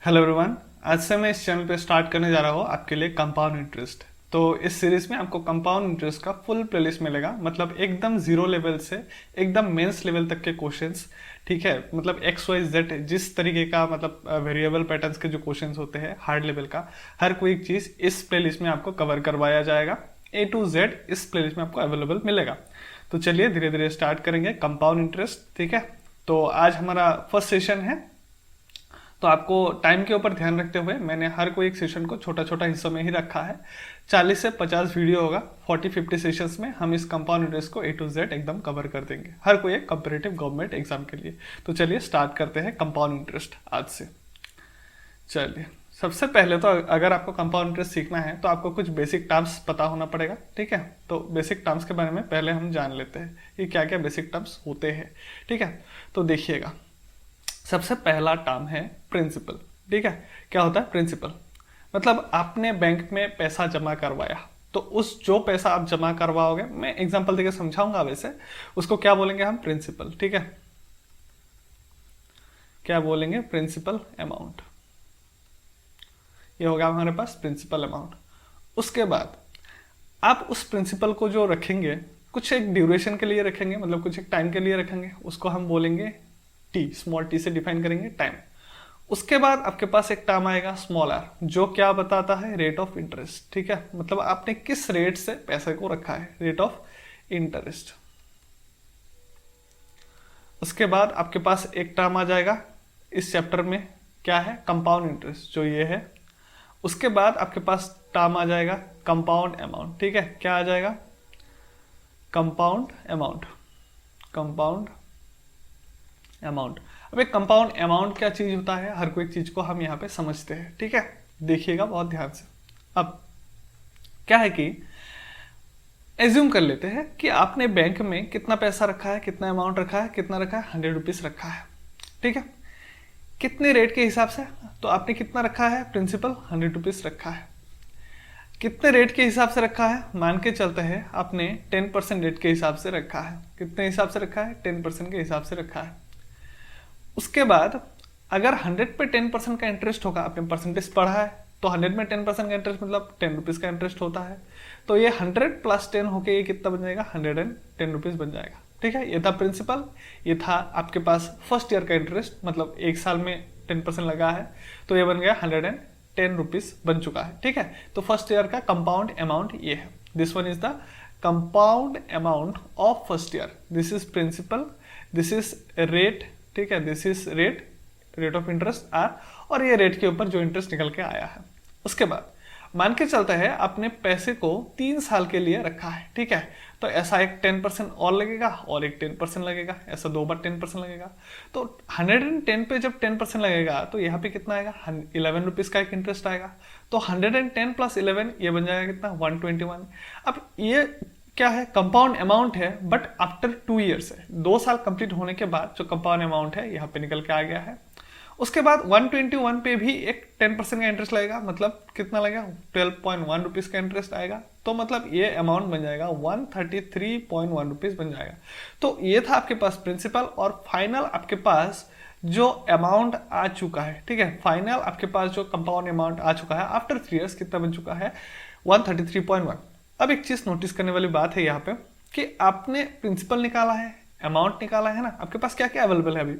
Hello everyone. आज से मैं इस चैनल पे स्टार्ट करने जा रहा हूँ आपके लिए कंपाउंड इंटरेस्ट। तो इस सीरीज में आपको कंपाउंड इंटरेस्ट का फुल प्लेलिस्ट मिलेगा, मतलब एकदम जीरो लेवल से एकदम मेंस लेवल तक के क्वेश्चंस। ठीक है, मतलब एक्स वाई जेड जिस तरीके का मतलब वेरिएबल पैटर्न्स के जो क्वेश्चंस होते हैं हार्ड लेवल का, हर कोई एक चीज इस प्लेलिस्ट में आपको कवर करवाया जाएगा। ए टू जेड इस प्लेलिस्ट में आपको अवेलेबल मिलेगा। तो चलिए धीरे धीरे स्टार्ट करेंगे कंपाउंड इंटरेस्ट। ठीक है, तो आज हमारा फर्स्ट सेशन है। तो आपको टाइम के ऊपर ध्यान रखते हुए मैंने हर कोई एक सेशन को छोटा छोटा हिस्सों में ही रखा है। 40 से 50 वीडियो होगा, 40-50 सेशंस में हम इस कंपाउंड इंटरेस्ट को ए टू जेड एकदम कवर कर देंगे, हर कोई एक कंपेरेटिव गवर्नमेंट एग्जाम के लिए। तो चलिए स्टार्ट करते हैं कंपाउंड इंटरेस्ट आज से। चलिए, सबसे पहले तो अगर आपको कंपाउंड इंटरेस्ट सीखना है तो आपको कुछ बेसिक टर्म्स पता होना पड़ेगा। ठीक है, तो बेसिक टर्म्स के बारे में पहले हम जान लेते हैं कि क्या क्या बेसिक टर्म्स होते हैं। ठीक है, तो देखिएगा, सबसे पहला टर्म है प्रिंसिपल। ठीक है, क्या होता है प्रिंसिपल? मतलब आपने बैंक में पैसा जमा करवाया, तो उस जो पैसा आप जमा करवाओगे, मैं एग्जांपल देके समझाऊंगा, वैसे उसको क्या बोलेंगे हम? प्रिंसिपल। ठीक है, क्या बोलेंगे? Principal amount. ये होगा हमारे पास प्रिंसिपल अमाउंट। उसके बाद आप उस प्रिंसिपल को जो रखेंगे, कुछ एक ड्यूरेशन के लिए रखेंगे, मतलब कुछ एक टाइम के लिए रखेंगे, उसको हम बोलेंगे टी, स्मॉल टी से डिफाइन करेंगे टाइम। उसके बाद आपके पास एक टर्म आएगा स्मॉल आर, जो क्या बताता है? Rate of interest. ठीक है, मतलब आपने किस रेट से पैसे को रखा है, रेट ऑफ इंटरेस्ट। उसके बाद आपके पास एक टर्म आ जाएगा इस चैप्टर में, क्या है? कंपाउंड इंटरेस्ट, जो ये है। उसके बाद आपके पास टर्म आ जाएगा कंपाउंड अमाउंट। ठीक है, क्या आ जाएगा? Compound amount. Compound amount. अब एक कंपाउंड अमाउंट क्या चीज होता है, हर कोई चीज को हम यहाँ पे समझते हैं। ठीक है, देखिएगा बहुत ध्यान से। अब क्या है कि एज्यूम कर लेते हैं कि आपने बैंक में कितना पैसा रखा है, कितना अमाउंट रखा है, कितना रखा है? 100 रुपीज रखा है। ठीक है, कितने रेट के हिसाब से? तो आपने कितना रखा है? प्रिंसिपल 100 रुपीज रखा है। कितने रेट के हिसाब से रखा है? मान के चलते हैं आपने 10% रेट के हिसाब से रखा है। कितने हिसाब से रखा है? 10% के हिसाब से रखा है। उसके बाद अगर 100 पे 10% का इंटरेस्ट होगा, आपने परसेंटेज पढ़ा है, तो 100 में 10% का इंटरेस्ट मतलब 10 रुपीज का इंटरेस्ट होता है। तो ये 100 प्लस 10 होके ये कितना बन जाएगा? 110 रुपीज बन जाएगा। ठीक है, ये था प्रिंसिपल, ये था आपके पास फर्स्ट ईयर का इंटरेस्ट, मतलब एक साल में 10% लगा है, तो ये बन गया 110 रुपीज बन चुका है। ठीक है, तो फर्स्ट ईयर का कंपाउंड अमाउंट ये है। This one is the compound amount of first year. This is principal, this is rate. ठीक है, this is rate, rate of interest R, और ये रेट के ऊपर जो इंटरेस्ट निकल के आया है। उसके बाद मान के चलता है आपने पैसे को 3 साल के लिए रखा है। ठीक है, तो ऐसा एक 10% और लगेगा और एक 10% लगेगा, ऐसा 2 बार 10% लगेगा। तो 110 पे जब 10% लगेगा तो यहाँ पे कितना आएगा? 11 रुपीज का एक इंटरेस्ट आएगा। तो 110 प्लस 11 ये बन जाएगा कितना? 121। अब ये क्या है? कंपाउंड अमाउंट है, बट आफ्टर 2 ईयर्स है, 2 साल कंप्लीट होने के बाद जो कंपाउंड अमाउंट है यहाँ पे निकल के आ गया है। उसके बाद 121 पे भी एक 10% का इंटरेस्ट लगेगा, मतलब कितना लगेगा? 12.1 रुपीज का इंटरेस्ट आएगा। तो मतलब ये अमाउंट बन जाएगा 133.1 रुपीज बन जाएगा। तो ये था आपके पास प्रिंसिपल, और फाइनल आपके पास जो अमाउंट आ चुका है। ठीक है, फाइनल आपके पास जो कंपाउंड अमाउंट आ चुका है आफ्टर 3 ईयर्स कितना बन चुका है? 133.1। अब एक चीज नोटिस करने वाली बात है यहाँ पे कि आपने प्रिंसिपल निकाला है, अमाउंट निकाला है ना, आपके पास क्या क्या अवेलेबल है अभी?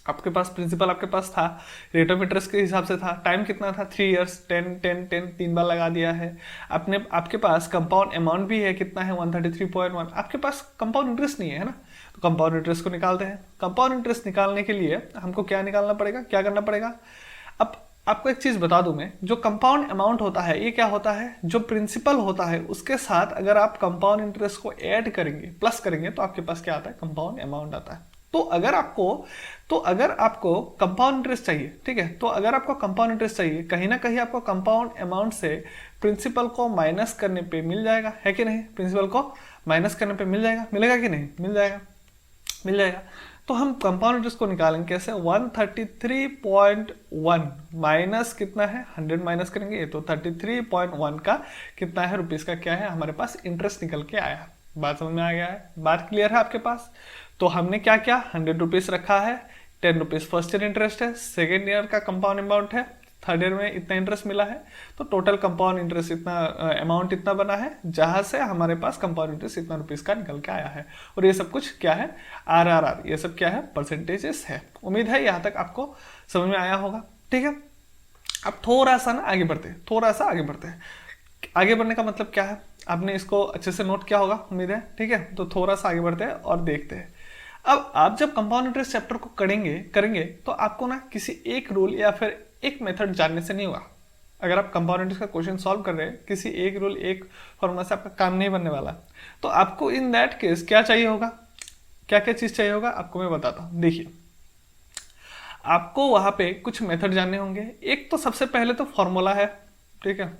आपके पास प्रिंसिपल आपके पास था, रेट ऑफ इंटरेस्ट के हिसाब से था, टाइम कितना था? 3 ईयर्स, 10 3 बार लगा दिया है आपने। आपके पास कंपाउंड अमाउंट भी है, कितना है? 133.1। आपके पास कंपाउंड इंटरेस्ट नहीं है ना, तो कंपाउंड इंटरेस्ट को निकालते हैं। कंपाउंड इंटरेस्ट निकालने के लिए हमको क्या निकालना पड़ेगा, क्या करना पड़ेगा? अब आपको एक चीज बता दूं मैं, जो कंपाउंड अमाउंट होता है ये क्या होता है? जो प्रिंसिपल होता है उसके साथ अगर आप कंपाउंड इंटरेस्ट को ऐड करेंगे, प्लस करेंगे, तो आपके पास क्या आता है? कंपाउंड अमाउंट आता है। तो अगर आपको कंपाउंड इंटरेस्ट चाहिए, ठीक है, तो अगर आपको कंपाउंड इंटरेस्ट चाहिए, कहीं ना कहीं आपको कंपाउंड अमाउंट से प्रिंसिपल को माइनस करने पे मिल जाएगा, है कि नहीं? प्रिंसिपल को माइनस करने पे मिल जाएगा, मिलेगा कि नहीं? मिल जाएगा, मिल जाएगा। तो हम कंपाउंड इंटरेस्ट को निकालेंगे कैसे? 133.1 माइनस कितना है? 100 माइनस करेंगे, तो 33.1 का कितना है? रुपीज का क्या है हमारे पास? इंटरेस्ट निकल के आया। बात समझ में आ गया है? बात क्लियर है आपके पास? तो हमने क्या किया? 100 रुपीज रखा है, ₹10 फर्स्ट ईयर इंटरेस्ट है, सेकेंड ईयर का कंपाउंड अमाउंट है, थर्ड ईयर में इतना इंटरेस्ट मिला है, तो टोटल कंपाउंड इंटरेस्ट इतना अमाउंट इतना बना है, जहां से हमारे पास कंपाउंड इंटरेस्ट इतना रुपीस का निकल के आया है। और ये सब कुछ क्या है, आरआरआर, ये सब क्या है, परसेंटेजेस है। उम्मीद है यहाँ तक आपको समझ में आया होगा। ठीक है, अब थोड़ा सा ना आगे बढ़ते हैं, थोड़ा सा आगे बढ़ते हैं। आगे बढ़ने का मतलब क्या है, आपने इसको अच्छे से नोट किया होगा उम्मीद है। ठीक है, तो थोड़ा सा आगे बढ़ते हैं और देखते हैं। अब आप जब कंपाउंड इंटरेस्ट चैप्टर को करेंगे तो आपको ना किसी एक रूल या फिर एक मेथड जानने से नहीं होगा। अगर आप कंपाउंड इंटरेस्ट का क्वेश्चन सॉल्व कर रहे हैं, किसी एक रूल एक फॉर्मूला से आपका काम नहीं बनने वाला, तो आपको इन दैट केस क्या चाहिए होगा, क्या क्या चीज चाहिए होगा आपको मैं बताता हूं। देखिए, आपको वहां पे कुछ मेथड जानने होंगे। एक तो सबसे पहले तो फॉर्मूला है। ठीक है,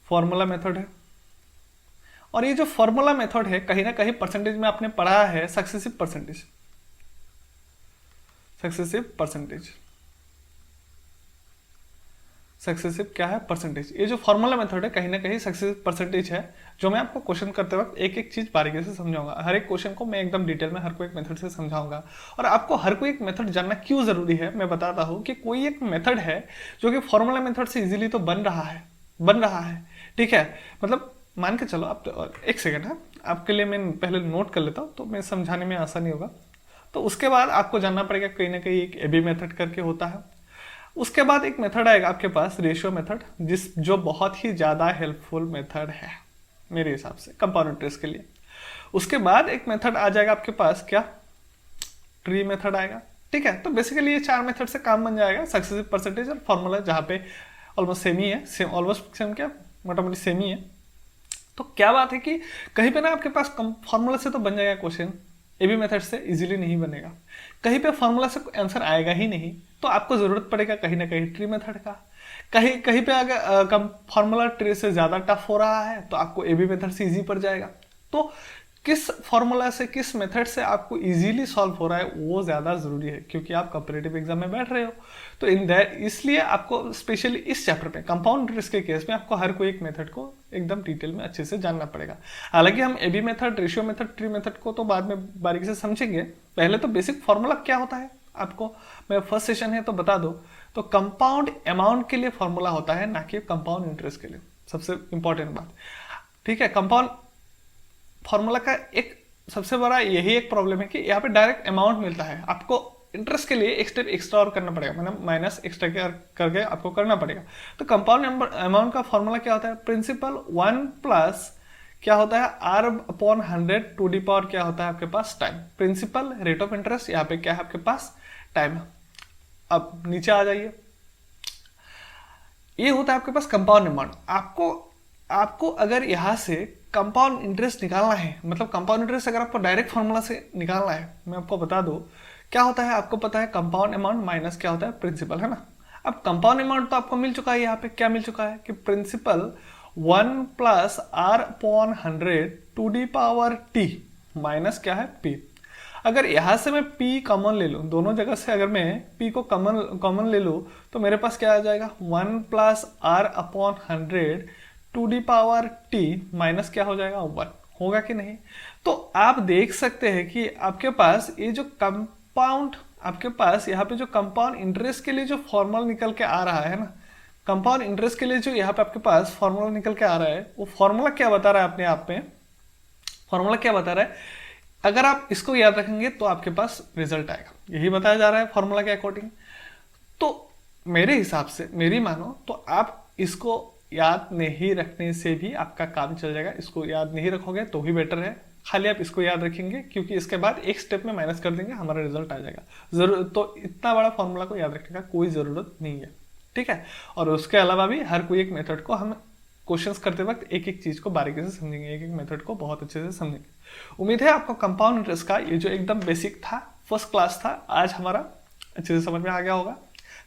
फॉर्मूला मेथड है, और ये जो फॉर्मूला मेथड है कहीं ना कहीं परसेंटेज में आपने पढ़ा है सक्सेसिव परसेंटेज। सक्सेसिव क्या है, परसेंटेज। ये जो फॉर्मूला मेथड है कहीं ना कहीं सक्सेसिव परसेंटेज है, जो मैं आपको क्वेश्चन करते वक्त एक एक चीज बारीकी से समझाऊंगा। हर एक क्वेश्चन को मैं एकदम डिटेल में हर कोई एक मेथड से समझाऊंगा। और आपको हर कोई एक मेथड जानना क्यों जरूरी है मैं बताता हूँ कि कोई एक मेथड है जो कि फॉर्मूला मेथड से इजीली तो बन रहा है। ठीक है, मतलब मान के चलो, आप एक सेकेंड है, आपके लिए मैं पहले नोट कर लेता हूँ तो मैं समझाने में आसानी होगा। तो उसके बाद आपको जानना पड़ेगा कहीं ना कहीं एक एबी मेथड करके होता है। उसके बाद एक मेथड आएगा आपके पास रेशियो मेथड, जो बहुत ही ज्यादा हेल्पफुल मेथड है मेरे हिसाब से कंपाउंड इंटरेस्ट के लिए। उसके बाद एक मेथड आ जाएगा आपके पास, क्या, ट्री मेथड आएगा। ठीक है, तो बेसिकली ये 4 मेथड से काम बन जाएगा सक्सेसिव परसेंटेज और फॉर्मूला, जहाँ पे ऑलमोस्ट सेम ही है, ऑलमोस्ट सेम क्या, मोटामोटी सेम ही है। तो क्या बात है कि कहीं पे ना आपके पास फॉर्मूला से तो बन जाएगा क्वेश्चन, एबी मेथड से इजीली नहीं बनेगा। कहीं पे फॉर्मूला से आंसर आएगा ही नहीं, तो आपको जरूरत पड़ेगा कहीं ना कहीं ट्री मेथड का। कहीं पे अगर फॉर्मूला ट्री से ज्यादा टफ हो रहा है तो आपको एबी मेथड से इजी पड़ जाएगा। तो किस फॉर्मूला से, किस मेथड से आपको इजीली सॉल्व हो रहा है वो ज्यादा जरूरी है, क्योंकि आप कॉम्पिटिटिव एग्जाम में बैठ रहे हो। तो इन दैट इसलिए आपको स्पेशली इस चैप्टर पे कंपाउंड इंटरेस्ट के केस में आपको हर कोई एक मेथड को एकदम डिटेल में अच्छे से जानना पड़ेगा। हालांकि हम A B method, ratio method, tree method को तो बाद में बारीकी से समझेंगे। पहले तो बेसिक फॉर्मूला क्या होता है आपको मैं फर्स्ट सेशन है तो बता दो। तो कंपाउंड अमाउंट के लिए फॉर्मूला होता है, ना कि कंपाउंड इंटरेस्ट के लिए, सबसे इंपॉर्टेंट बात। ठीक है, कंपाउंड फॉर्मूला का एक सबसे बड़ा यही एक प्रॉब्लम है कि यहाँ पे डायरेक्ट अमाउंट मिलता है, आपको इंटरेस्ट के लिए एक स्टेप एक्स्ट्रा और करना पड़ेगा, मतलब माइनस एक्स्ट्रा करके आपको करना पड़ेगा। तो कंपाउंड अमाउंट का फॉर्मूला क्या होता है, प्रिंसिपल 1 प्लस क्या होता है, R/100 टू दी पावर क्या होता है आपके पास, time. Principal, rate of interest, यहाँ पे क्या है आपके पास, टाइम। अब नीचे आ जाइए, ये होता है आपके पास कंपाउंड अमाउंट। आपको अगर यहां से कंपाउंड इंटरेस्ट निकालना है, मतलब कंपाउंड इंटरेस्ट अगर आपको डायरेक्ट फॉर्मूला से निकालना है, मैं आपको बता दूं क्या होता है। आपको पता है कंपाउंड अमाउंट माइनस क्या होता है, प्रिंसिपल, है ना। अब कंपाउंड अमाउंट तो आपको मिल चुका है, यहाँ पे क्या मिल चुका है कि principal 1 plus R/100 to the power T minus क्या है, P। अगर यहां से मैं P कॉमन ले लूं, दोनों जगह से अगर मैं P को कॉमन ले लूं, तो मेरे पास क्या आ जाएगा, 1 plus R/100 to the power T minus क्या हो जाएगा, 1। होगा कि नहीं। तो आप देख सकते हैं कि आपके पास ये जो कंपाउंड, आपके पास यहाँ पे जो कंपाउंड इंटरेस्ट के लिए जो फॉर्मूला निकल के आ रहा है ना, कंपाउंड इंटरेस्ट के लिए जो यहाँ पे आपके पास फॉर्मूला निकल के आ रहा है, वो फॉर्मूला क्या बता रहा है अपने आप में, फॉर्मूला क्या बता रहा है, अगर आप इसको याद रखेंगे तो आपके पास रिजल्ट आएगा, यही बताया जा रहा है फॉर्मूला के अकॉर्डिंग। तो मेरे हिसाब से, मेरी मानो तो आप इसको याद नहीं रखने से भी आपका काम चल जाएगा। इसको याद नहीं रखोगे तो भी बेटर है, खाली आप इसको याद रखेंगे, क्योंकि इसके बाद एक स्टेप में माइनस कर देंगे, हमारा रिजल्ट आ जाएगा। जरूर तो इतना बड़ा फॉर्मूला को याद रखने का कोई जरूरत नहीं है। ठीक है, और उसके अलावा भी हर कोई एक मेथड को हम क्वेश्चंस करते वक्त एक एक चीज को बारीकी से समझेंगे, एक एक मेथड को बहुत अच्छे से समझेंगे। उम्मीद है आपको कंपाउंड इंटरेस्ट का ये जो एकदम बेसिक था, फर्स्ट क्लास था, आज हमारा अच्छे से समझ में आ गया होगा।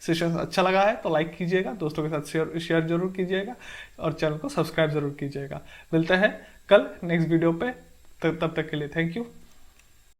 सेशन अच्छा लगा है तो लाइक कीजिएगा, दोस्तों के साथ शेयर जरूर कीजिएगा और चैनल को सब्सक्राइब जरूर कीजिएगा। मिलते हैं कल नेक्स्ट वीडियो पे, तब तक के लिए थैंक यू।